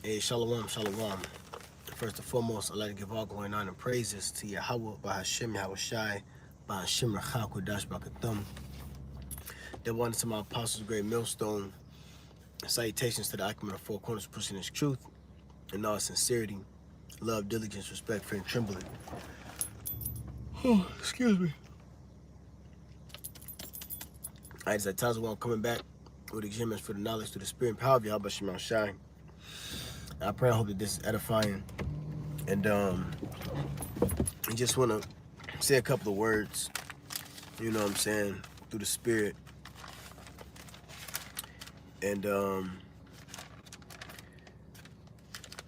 Hey, shalom, shalom. First and foremost, I'd like to give all glory and honor and praises to Yahweh, Bahashem, Yahushai, Bahashem, Rachak, Kodash, Bakathum. That one to my apostles, great millstone. Salutations to the Acumen of Four Corners, pushing His truth in all sincerity, love, diligence, respect, fear, and trembling. Oh, excuse me. All right, it's that time I'm coming back with examples for the knowledge through the spirit and power of Yahweh, Bahashem, Yahushai. I pray and hope that this is edifying. And I just want to say a couple of words, you know what I'm saying, through the spirit. And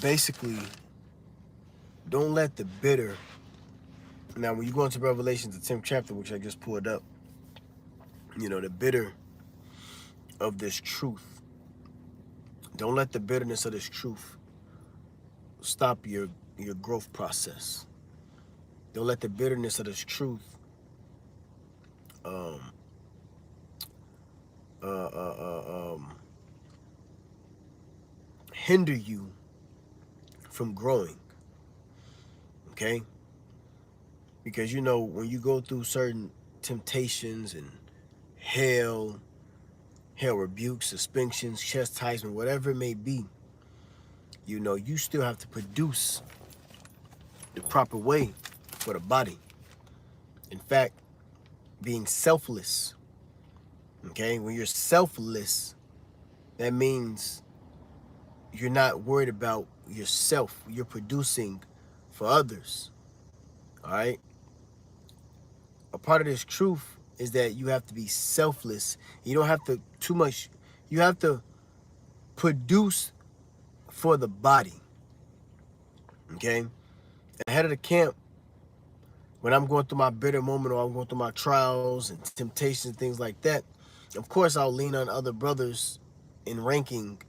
basically, don't let the bitter. Now, when you go into Revelation, the 10th chapter, which I just pulled up, you know, the bitter of this truth. Don't let the bitterness of this truth stop your growth process. Don't let the bitterness of this truth hinder you from growing. Okay? Because, you know, when you go through certain temptations and hell rebukes, suspensions, chastisement, whatever it may be, you know, you still have to produce the proper way for the body. In fact, being selfless. Okay? When you're selfless, that means you're not worried about yourself. You're producing for others. All right? A part of this truth is that you have to be selfless. You don't have to too much. You have to produce for the body. Okay? Ahead of the camp, when I'm going through my bitter moment or I'm going through my trials and temptations and things like that, of course I'll lean on other brothers in ranking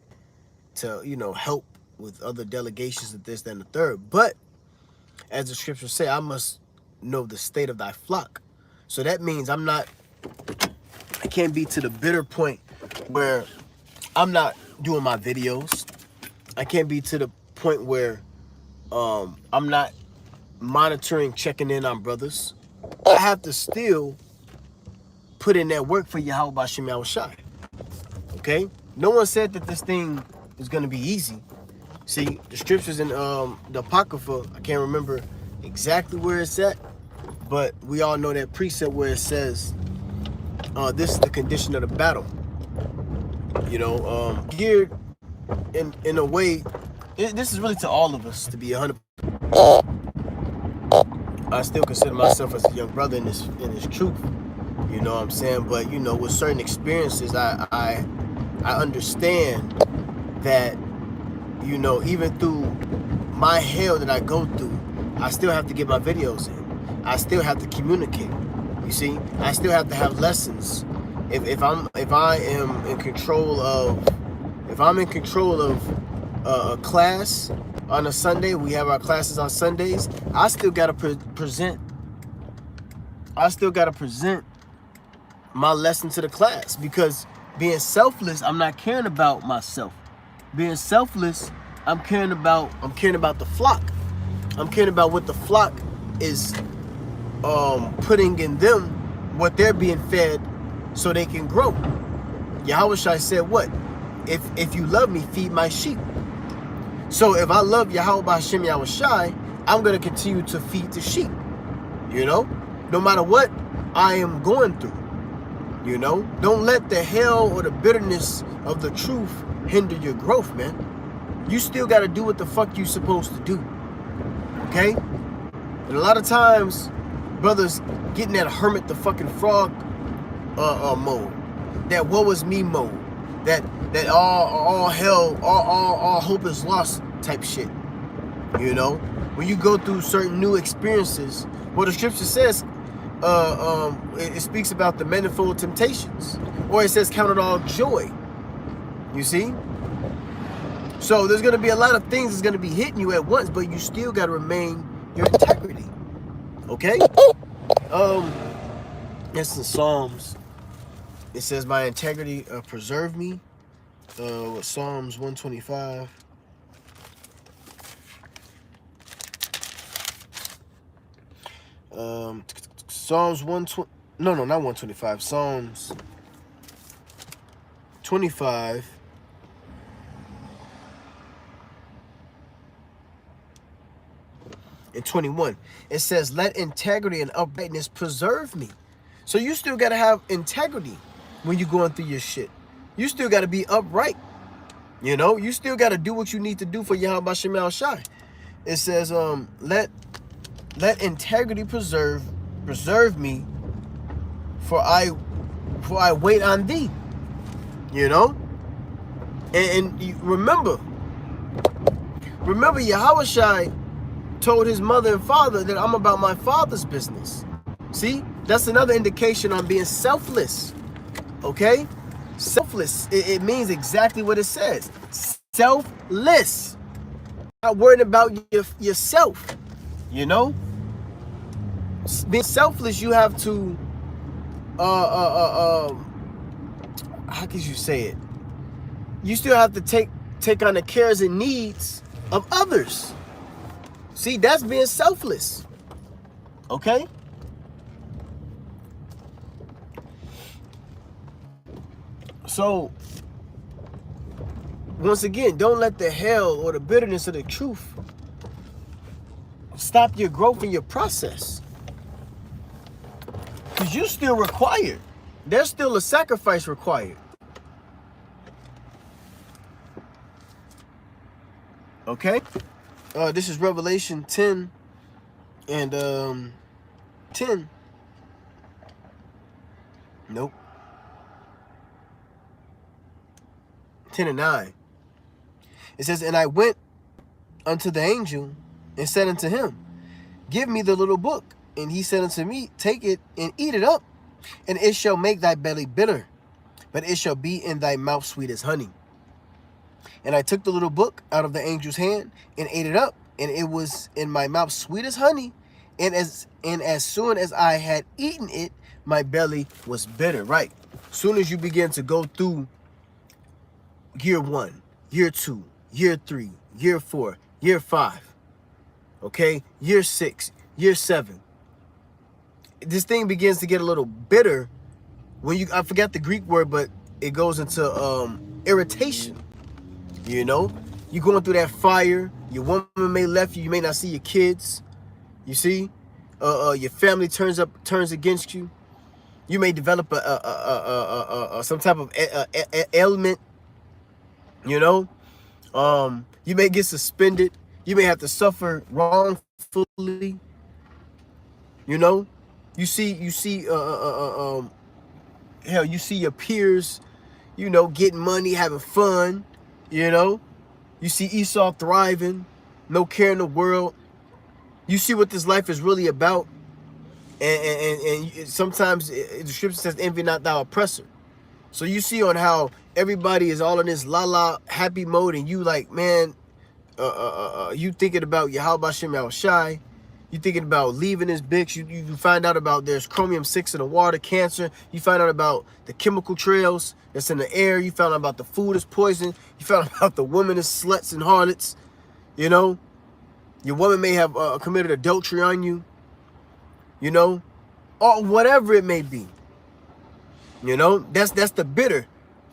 to, you know, help with other delegations and this, that, and the third. But as the scriptures say, I must know the state of thy flock. So that means I can't be to the bitter point where I'm not doing my videos. I can't be to the point where I'm not monitoring, checking in on brothers. I have to still put in that work for Yahweh Bashem Yahushai. Okay? No one said that this thing is going to be easy. See, the scriptures in the Apocrypha, I can't remember exactly where it's at, but we all know that precept where it says, this is the condition of the battle. You know, geared in a way, this is really to all of us, to be 100%. I still consider myself as a young brother in this truth. You know what I'm saying? But, you know, with certain experiences, I understand that, you know, even through my hell that I go through, I still have to get my videos in. I still have to communicate. You see, I still have to have lessons. If I'm in control of a class on a Sunday, we have our classes on Sundays, I still gotta present my lesson to the class, because being selfless, I'm not caring about myself. Being selfless, I'm caring about the flock. I'm caring about what the flock is putting in them, what they're being fed so they can grow. Yahushua said what? If you love me, feed my sheep. So if I love Yahweh Bahashem Yahushai, I'm going to continue to feed the sheep. You know? No matter what I am going through. You know? Don't let the hell or the bitterness of the truth hinder your growth, man. You still got to do what the fuck you supposed to do. Okay? And a lot of times, brothers getting that hermit the fucking frog mode. That woe is me mode. That all hell, all hope is lost type shit. You know? When you go through certain new experiences, well, the scripture says, it speaks about the manifold temptations. Or it says count it all joy. You see? So there's going to be a lot of things that's going to be hitting you at once, but you still got to remain your integrity. Okay? It's in Psalms. It says, my integrity preserve me. Psalms 125. Psalms 120. No, not 125. Psalms 25. And 21. It says, let integrity and uprightness preserve me. So you still got to have integrity when you're going through your shit. You still got to be upright. You know, you still got to do what you need to do for Yahweh Shem Shai. It says, let integrity preserve me, for I wait on thee. You know? And you remember Yahweh Shai told his mother and father that I'm about my father's business. See, that's another indication on being selfless. Okay? Selfless. It means exactly what it says. Selfless. Not worrying about yourself. You know? Being selfless, you have to how could you say it? You still have to take on the cares and needs of others. See, that's being selfless. Okay? So, once again, don't let the hell or the bitterness of the truth stop your growth and your process. Because you're still required. There's still a sacrifice required. Okay? This is Revelation 10 and 10. Nope. 10 and 9. It says, and I went unto the angel and said unto him, give me the little book. And he said unto me, take it and eat it up, and it shall make thy belly bitter, but it shall be in thy mouth sweet as honey. And I took the little book out of the angel's hand and ate it up, and it was in my mouth sweet as honey. And as soon as I had eaten it, my belly was bitter. Right. Soon as you begin to go through year 1, year 2, year 3, year 4, year 5, okay, year 6, year 7, this thing begins to get a little bitter when I forgot the Greek word, but it goes into irritation. You know, you're going through that fire. Your woman may left you. You may not see your kids. You see, your family turns against you. You may develop some type of ailment. You know, you may get suspended. You may have to suffer wrongfully. You know, you see, hell, you see your peers, you know, getting money, having fun. You know, you see Esau thriving, no care in the world. You see what this life is really about. And sometimes the scripture says, envy not thou oppressor. So you see on how everybody is all in this la happy mode, and you like, man, you thinking about Yahweh Shem Yahushai. You thinking about leaving this bitch. You find out about there's chromium-6 in the water, cancer. You find out about the chemical trails that's in the air. You found out about the food is poison. You found out about the women is sluts and harlots. You know, your woman may have committed adultery on you. You know, or whatever it may be. You know, that's the bitter.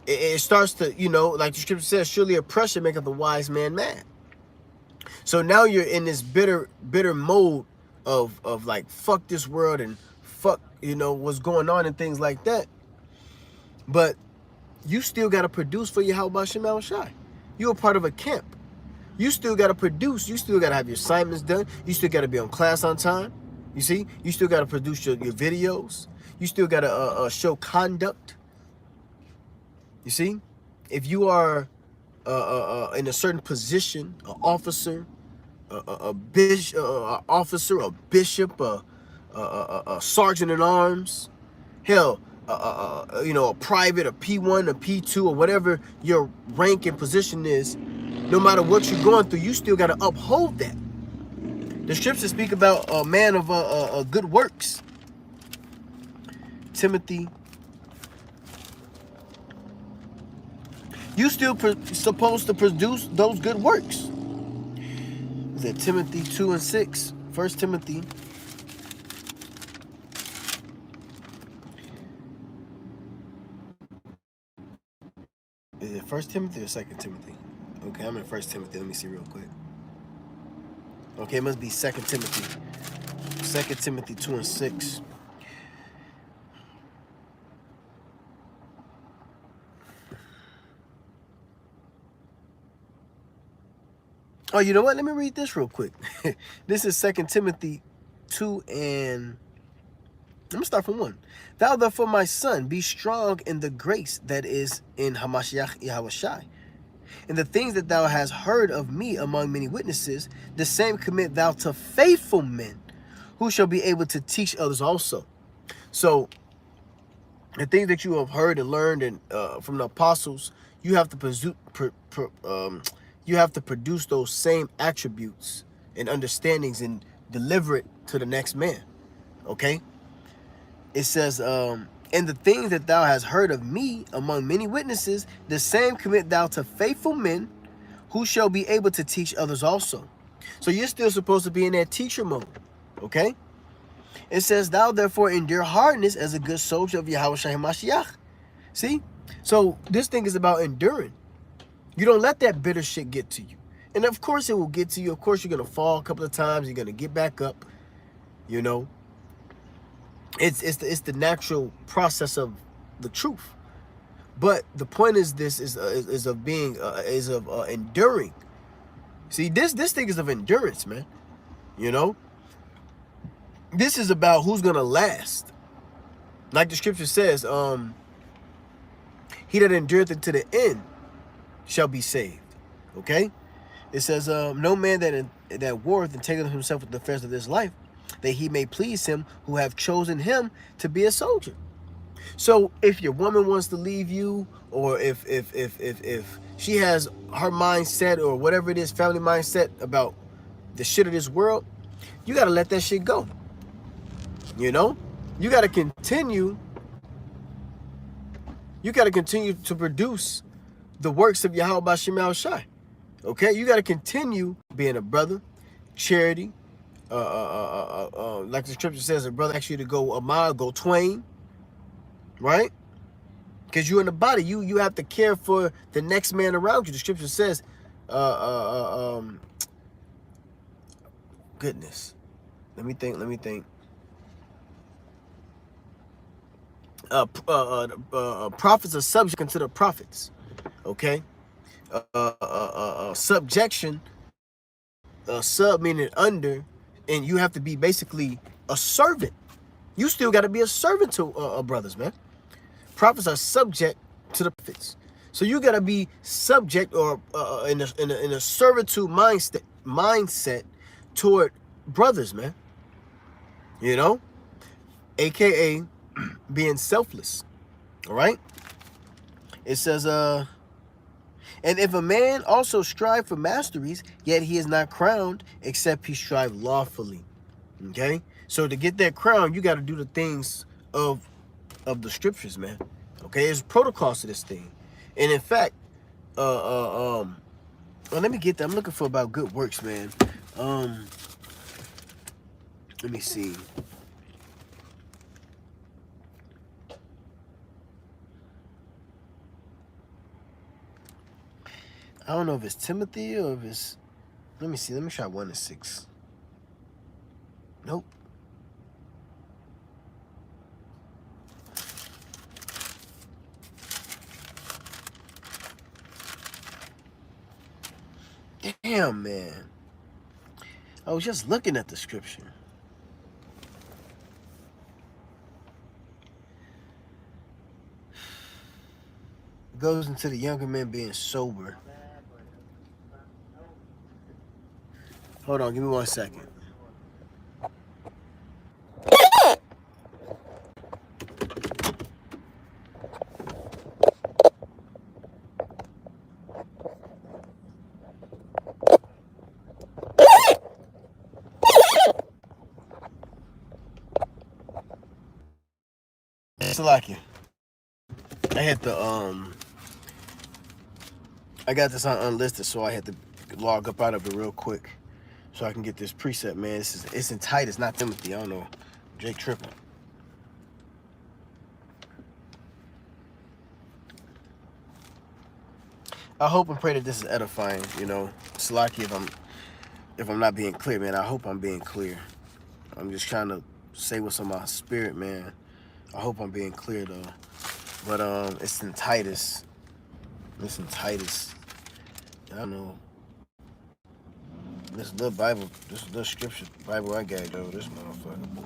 It starts to, you know, like the scripture says, surely oppression maketh the wise man mad. So now you're in this bitter mode of like, fuck this world and fuck, you know, what's going on and things like that. But you still got to produce for Yahweh Shem Shai. You're a part of a camp. You still got to produce. You still got to have your assignments done. You still got to be on class on time. You see, you still got to produce your videos. You still got to show conduct. You see, if you are in a certain position, an officer, a bishop, officer, a bishop, a sergeant in arms, hell, you know, a private, a P1, a P2, or whatever your rank and position is, no matter what you're going through, you still got to uphold that. The scriptures speak about a man of good works. Timothy. You still supposed to produce those good works. Is it Timothy 2 and 6? 1 Timothy First Timothy or Second Timothy? Okay, I'm in First Timothy. Let me see real quick. Okay, it must be Second Timothy. 2 Timothy 2:6. Oh, you know what? Let me read this real quick. This is 2 Timothy 2 and let me start from 1. Thou therefore, my son, be strong in the grace that is in Hamashiach Yahushai. And the things that thou hast heard of me among many witnesses, the same commit thou to faithful men, who shall be able to teach others also. So the things that you have heard and learned and from the apostles, you have to produce those same attributes and understandings and deliver it to the next man. Okay. It says, and the things that thou hast heard of me among many witnesses, the same commit thou to faithful men, who shall be able to teach others also. So you're still supposed to be in that teacher mode. Okay. It says, thou therefore endure hardness as a good soldier of Yahweh Shai Mashiach. See? So this thing is about enduring. You don't let that bitter shit get to you. And of course it will get to you. Of course you're going to fall a couple of times. You're going to get back up. You know. It's the natural process of the truth. But the point is of being enduring. See, this thing is of endurance, man. You know. This is about who's going to last. Like the scripture says, he that endureth unto the end shall be saved. Okay? It says, no man that warreth and taketh himself with the affairs of this life, that he may please him who have chosen him to be a soldier. So if your woman wants to leave you, or if she has her mindset or whatever it is, family mindset about the shit of this world, you got to let that shit go. You know? You got to continue to produce the works of Yahweh B'Shem Shai. Okay? You got to continue being a brother, charity, like the scripture says, a brother asks you to go a mile, go twain, right? Because you're in the body, you have to care for the next man around you. The scripture says, goodness, let me think. Prophets are subject unto the prophets. Okay. Subjection, sub meaning under, and you have to be basically a servant. You still got to be a servant to brothers, man. Prophets are subject to the prophets, so you got to be subject or in a servitude mindset toward brothers, man. You know, aka being selfless. All right. It says, and if a man also strive for masteries, yet he is not crowned, except he strive lawfully. Okay? So to get that crown, you got to do the things of the scriptures, man. Okay? There's protocols to this thing. And in fact, well, let me get that. I'm looking for about good works, man. Let me see. I don't know if it's Timothy or if it's... Let me see. Let me try 1-6. Nope. Damn, man. I was just looking at the scripture. It goes into the younger men being sober. Hold on, give me 1 second. Salakia. I had to I got this on unlisted, so I had to log up out of it real quick so I can get this preset, man. It's in Titus, not Timothy. I don't know. Jake tripping. I hope and pray that this is edifying. You know, Salaki, if I'm not being clear, man. I hope I'm being clear. I'm just trying to say what's on my spirit, man. I hope I'm being clear though. But it's in Titus. It's in Titus. I don't know. This little Bible, this little scripture Bible I got though. This motherfucker, boy.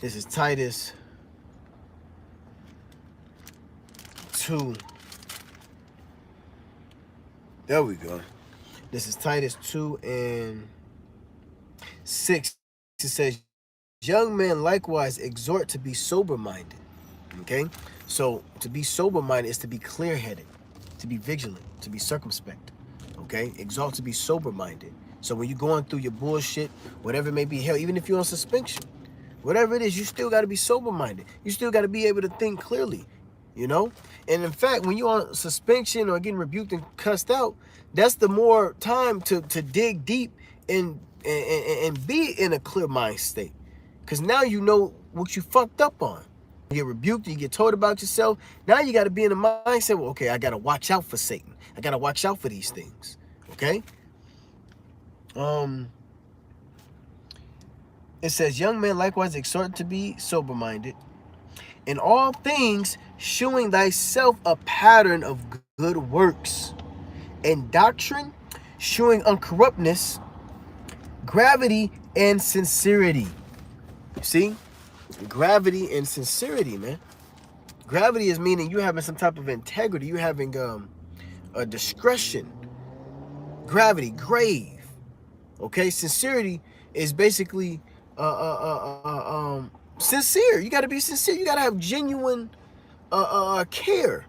This is Titus 2. There we go. This is Titus 2 and 6. It says, young men likewise exhort to be sober-minded. Okay? So to be sober-minded is to be clear-headed, to be vigilant, to be circumspect. Okay? Exhort to be sober-minded. So when you're going through your bullshit, whatever it may be, hell, even if you're on suspension, whatever it is, you still got to be sober-minded. You still got to be able to think clearly, you know? And in fact, when you're on suspension or getting rebuked and cussed out, that's the more time to dig deep and be in a clear mind state. Because now you know what you fucked up on. You get rebuked, you get told about yourself. Now you got to be in a mindset, well, okay, I got to watch out for Satan. I got to watch out for these things, okay? It says, young men likewise exhort to be sober-minded, in all things shewing thyself a pattern of good works, and doctrine shewing uncorruptness, gravity, and sincerity. You see? Gravity and sincerity, man. Gravity is meaning you having some type of integrity. You having a discretion. Gravity, grave. Okay? Sincerity is basically sincere. You got to be sincere. You got to have genuine care.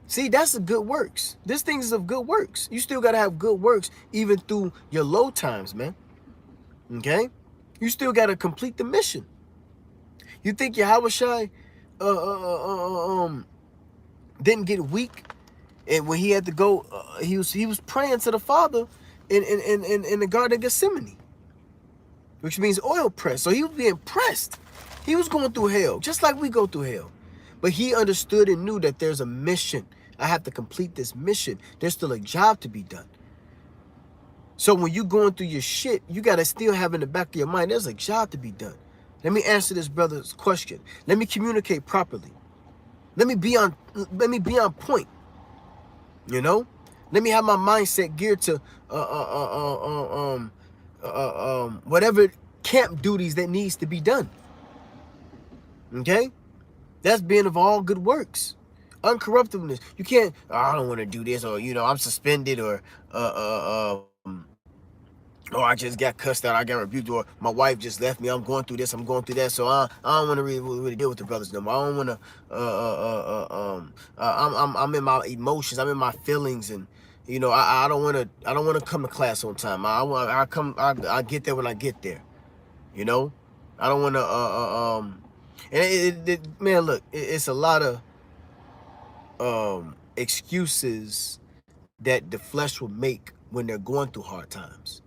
See, that's the good works. This thing is of good works. You still got to have good works even through your low times, man. Okay? You still got to complete the mission. You think Yahushua didn't get weak, and when he had to go, he was praying to the Father in the Garden of Gethsemane, which means oil press. So he was being pressed. He was going through hell, just like we go through hell. But he understood and knew that there's a mission. I have to complete this mission. There's still a job to be done. So when you're going through your shit, you got to still have in the back of your mind, there's a job to be done. Let me answer this brother's question. Let me communicate properly. Let me be on point. You know? Let me have my mindset geared to whatever camp duties that needs to be done. Okay? That's being of all good works. Uncorruptibleness. You can't, oh, I don't want to do this, or, you know, I'm suspended, or oh, I just got cussed out, I got rebuked, or my wife just left me, I'm going through this, I'm going through that, so I don't want to really deal with the brothers no more. I don't want to, I'm in my emotions, I'm in my feelings, and, you know, I don't want to come to class on time. I get there when I get there, you know? I don't want to, and man, look, it's a lot of excuses that the flesh will make when they're going through hard times.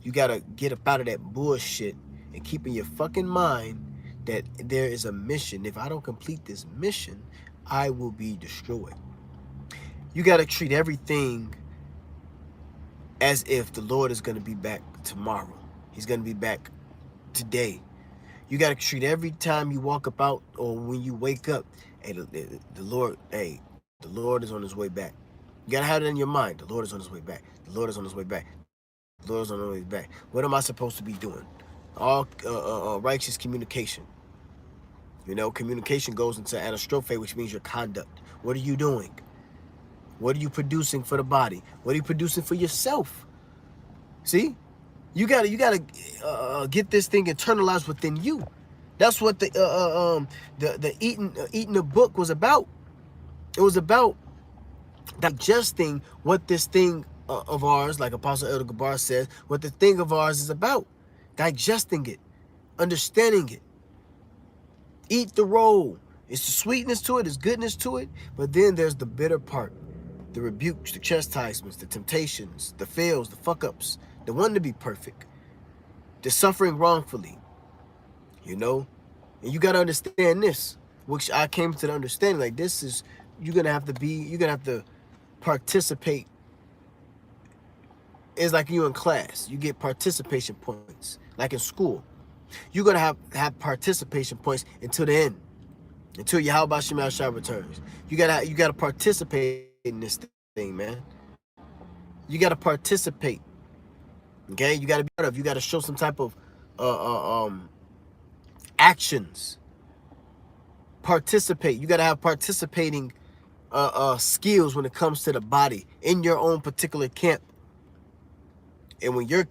You gotta get up out of that bullshit and keep in your fucking mind that there is a mission. If I don't complete this mission, I will be destroyed. You gotta treat everything as if the Lord is gonna be back tomorrow. He's gonna be back today. You gotta treat every time you walk about or when you wake up, hey, the Lord is on his way back. You gotta have it in your mind. The Lord is on his way back. The Lord is on his way back. The Lord is on his way back. What am I supposed to be doing? All righteous communication. You know, communication goes into anastrophe, which means your conduct. What are you doing? What are you producing for the body? What are you producing for yourself? See? You gotta get this thing internalized within you. That's what the eating the book was about. It was about digesting what this thing of ours, like Apostle Elder Gabar says, what the thing of ours is about. Digesting it, understanding it. Eat the roll. It's the sweetness to it, it's goodness to it, but then there's the bitter part. The rebukes, the chastisements, the temptations, the fails, the fuck-ups, the one to be perfect, the suffering wrongfully, you know? And you got to understand this, which I came to the understanding, like this is, you're going to have to participate. It's like you in class. You get participation points. Like in school. You're going to have participation points until the end. Until your how about Shemal Shah returns. You gotta participate in this thing, man. You gotta participate. Okay? You gotta be part of. You gotta show some type of actions. Participate. You gotta have participating skills when it comes to the body in your own particular camp. And when you're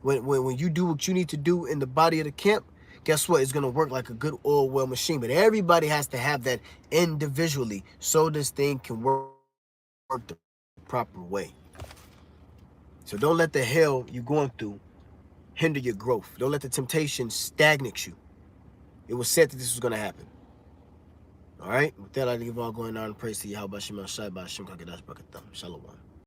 when you do what you need to do in the body of the camp, guess what? It's gonna work like a good oil well machine. But everybody has to have that individually so this thing can work the proper way. So don't let the hell you're going through hinder your growth. Don't let the temptation stagnate you. It was said that this was gonna happen. All right. With that, I give all going on and praise to Yahweh Shem Shai B'Shem Kakadash Brakatham. Shalom.